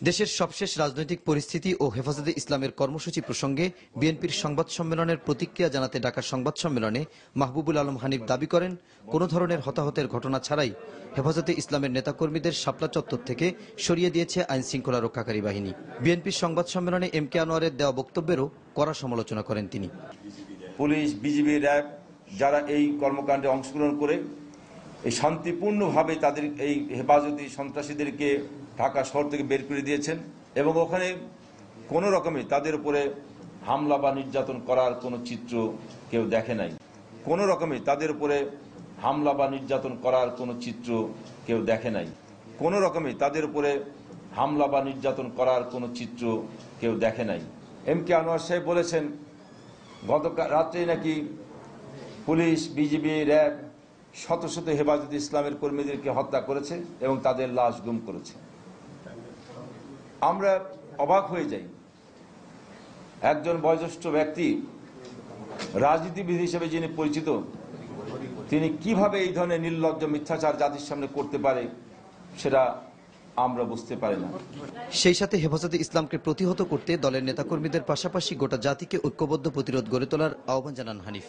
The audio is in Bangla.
দেশের সবশেষ রাজনৈতিক পরিস্থিতি ও হেফাজতে ইসলামের কর্মসূচি প্রসঙ্গে বিএনপির সংবাদ সম্মেলনের প্রতিক্রিয়া জানাতে ডাকা সংবাদ সম্মেলনে মাহবুবুল আলম হানিফ দাবি করেন, কোনো ধরনের হতাহতের ঘটনা ছাড়াই হেফাজতে ইসলামের নেতাকর্মীদের শাপলা চত্বর থেকে সরিয়ে দিয়েছে আইন শৃঙ্খলা রক্ষাকারী বাহিনী। বিএনপির সংবাদ সম্মেলনে এম কে আনোয়ারের দেওয়া বক্তব্যেরও কড়া সমালোচনা করেন তিনি। পুলিশ, বিজিবি, র্যাব যারা এই কর্মকাণ্ডে অংশগ্রহণ করে এই শান্তিপূর্ণভাবে তাদের এই হেফাজতি সন্ত্রাসীদেরকে ঢাকা শহর থেকে বের করে দিয়েছেন এবং ওখানে কোনো রকমে তাদের উপরে হামলা বা নির্যাতন করার কোনো চিত্র কেউ দেখে নাই। কোনো রকমে তাদের উপরে হামলা বা নির্যাতন করার কোনো চিত্র কেউ দেখে নাই। কোনো রকমে তাদের উপরে হামলা বা নির্যাতন করার কোনো চিত্র কেউ দেখে নাই। এম কে আনোয়ার সাহেব বলেছেন গতকাল রাত্রেই নাকি পুলিশ, বিজিবি, র্যাব শত শত হেফাজতে ইসলামের কর্মীদেরকে হত্যা করেছে এবং তাদের লাশ গুম করেছে। আমরা অবাক হয়ে যাই, একজন বয়োজ্যেষ্ঠ ব্যক্তি, রাজনীতিবিদ হিসেবে যিনি পরিচিত, তিনি কিভাবে এই ধরনের নির্লজ্জ মিথ্যাচার জাতির সামনে করতে পারে সেটা আমরা বুঝতে পারি না। সেই সাথে হেফাজতে ইসলামকে প্রতিহত করতে দলের নেতাকর্মীদের পাশাপাশি গোটা জাতিকে ঐক্যবদ্ধ প্রতিরোধ গড়ে তোলার আহ্বান জানান হানিফ।